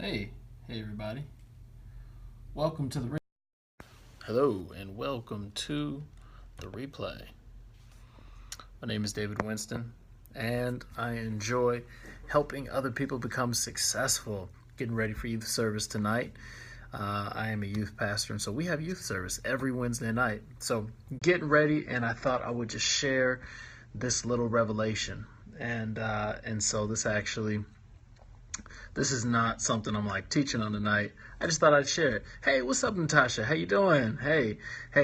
Hey everybody. Welcome to the Hello and welcome to the replay. My name is DavidSWinston and I enjoy helping other people become successful. Getting ready for youth service tonight. I am a youth pastor, and so we have youth service every Wednesday night. So getting ready, and I thought I would just share this little revelation. And so this is not something I'm like teaching on tonight. I just thought I'd share it. Hey, what's up, Natasha? How you doing? Hey,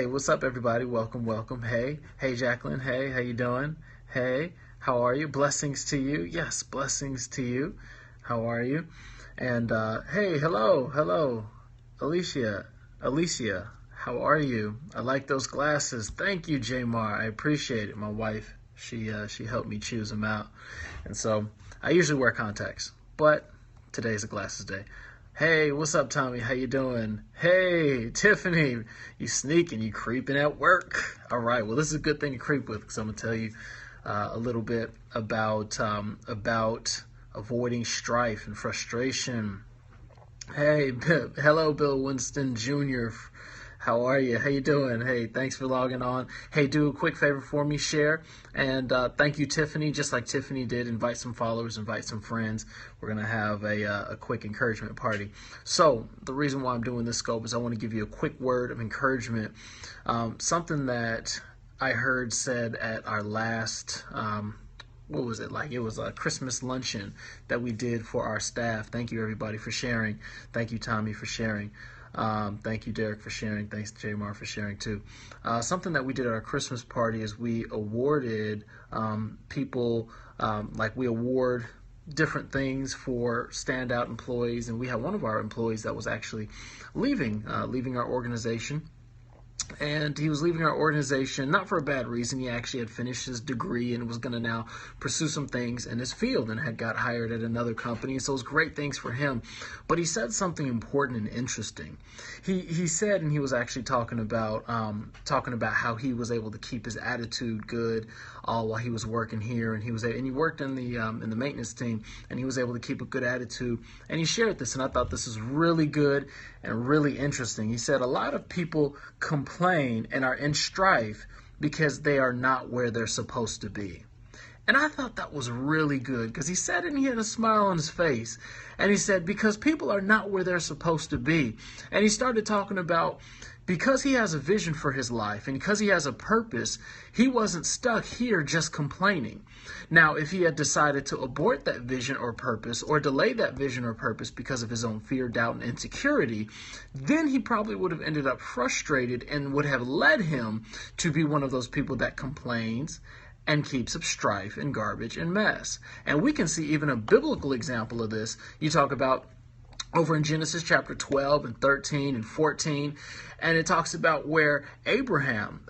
what's up, everybody? Welcome. Hey, Jacqueline. Hey, how you doing? Hey, how are you? Blessings to you. Yes, blessings to you. How are you? And hey, hello, Alicia. How are you? I like those glasses. Thank you, Jamar. I appreciate it. My wife, she helped me choose them out, and so I usually wear contacts, but today's a glasses day. Hey, what's up, Tommy? How you doing? Hey, Tiffany, you sneaking, you creeping at work. All right, well, this is a good thing to creep with, because I'm going to tell you a little bit about avoiding strife and frustration. Hey, hello, Bill Winston Jr. How are you? How you doing? Hey, thanks for logging on. Hey, do a quick favor for me, share. And thank you, Tiffany. Just like Tiffany did, invite some followers, invite some friends. We're going to have a quick encouragement party. So the reason why I'm doing this scope is I want to give you a quick word of encouragement. Something that I heard said at our last, what was it like? It was a Christmas luncheon that we did for our staff. Thank you, everybody, for sharing. Thank you, Tommy, for sharing. Thank you, Derek, for sharing. Thanks, Jamar, for sharing, too. Something that we did at our Christmas party is we awarded people, we award different things for standout employees, and we had one of our employees that was actually leaving our organization. And he was leaving our organization not for a bad reason. He actually had finished his degree and was going to now pursue some things in his field and had got hired at another company. So it was great things for him. But he said something important and interesting. He said, and he was actually talking about how he was able to keep his attitude good all while he was working here, and he worked in the maintenance team, and he was able to keep a good attitude. And he shared this, and I thought this was really good and really interesting. He said a lot of people complain and are in strife because they are not where they're supposed to be. And I thought that was really good, because he said it and he had a smile on his face. And he said, because people are not where they're supposed to be. And he started talking about, because he has a vision for his life and because he has a purpose, he wasn't stuck here just complaining. Now, if he had decided to abort that vision or purpose, or delay that vision or purpose because of his own fear, doubt, and insecurity, then he probably would have ended up frustrated and would have led him to be one of those people that complains and keeps up strife and garbage and mess. And we can see even a biblical example of this. You talk about over in Genesis chapter 12 and 13 and 14, and it talks about where Abram,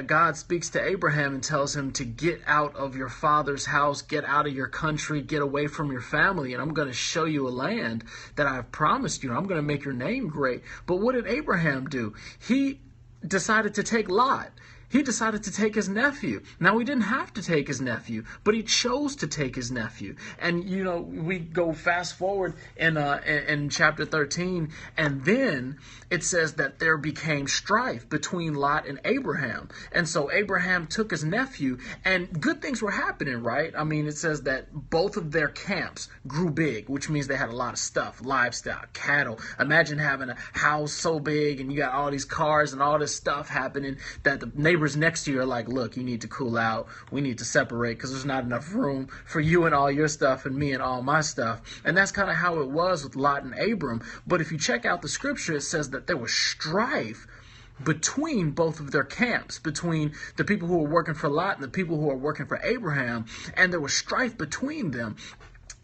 God speaks to Abraham and tells him to get out of your father's house, get out of your country, get away from your family, and I'm going to show you a land that I've promised you. I'm going to make your name great. But what did Abraham do? He decided to take Lot. He decided to take his nephew. Now, he didn't have to take his nephew, but he chose to take his nephew. And, we go fast forward in chapter 13, and then it says that there became strife between Lot and Abraham. And so Abraham took his nephew, and good things were happening, right? I mean, it says that both of their camps grew big, which means they had a lot of stuff, livestock, cattle. Imagine having a house so big, and you got all these cars and all this stuff happening that the neighbors next to you are like, look, you need to cool out. We need to separate because there's not enough room for you and all your stuff and me and all my stuff. And that's kind of how it was with Lot and Abram. But if you check out the scripture, it says that there was strife between both of their camps, between the people who were working for Lot and the people who were working for Abraham. And there was strife between them.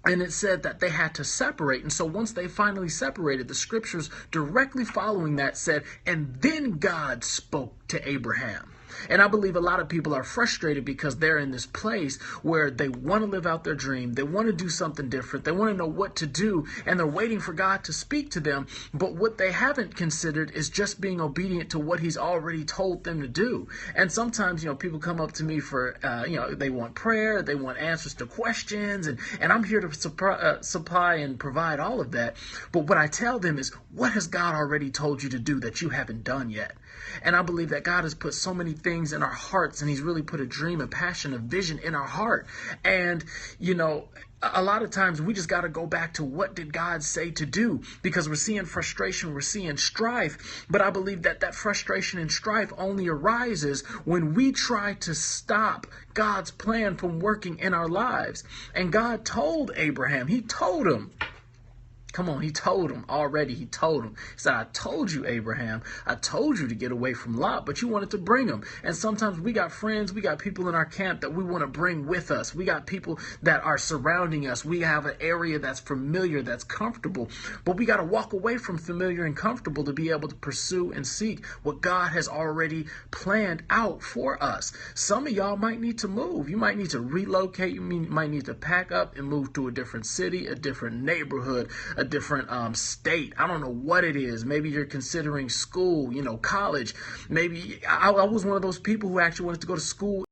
And it said that they had to separate. And so once they finally separated, the scriptures directly following that said, and then God spoke to Abraham. And I believe a lot of people are frustrated because they're in this place where they want to live out their dream. They want to do something different. They want to know what to do, and they're waiting for God to speak to them. But what they haven't considered is just being obedient to what he's already told them to do. And sometimes, people come up to me for, they want prayer, they want answers to questions, and I'm here to supply and provide all of that. But what I tell them is, what has God already told you to do that you haven't done yet? And I believe that God has put so many things in our hearts, and he's really put a dream, a passion, a vision in our heart. And, a lot of times we just got to go back to what did God say to do, because we're seeing frustration, we're seeing strife. But I believe that frustration and strife only arises when we try to stop God's plan from working in our lives. And God told Abraham, he told him, come on, he told him already. He told him. He said, I told you, Abraham, I told you to get away from Lot, but you wanted to bring him. And sometimes we got friends, we got people in our camp that we want to bring with us. We got people that are surrounding us. We have an area that's familiar, that's comfortable, but we got to walk away from familiar and comfortable to be able to pursue and seek what God has already planned out for us. Some of y'all might need to move. You might need to relocate. You might need to pack up and move to a different city, a different neighborhood, a different state. I don't know what it is. Maybe you're considering school, college. Maybe I was one of those people who actually wanted to go to school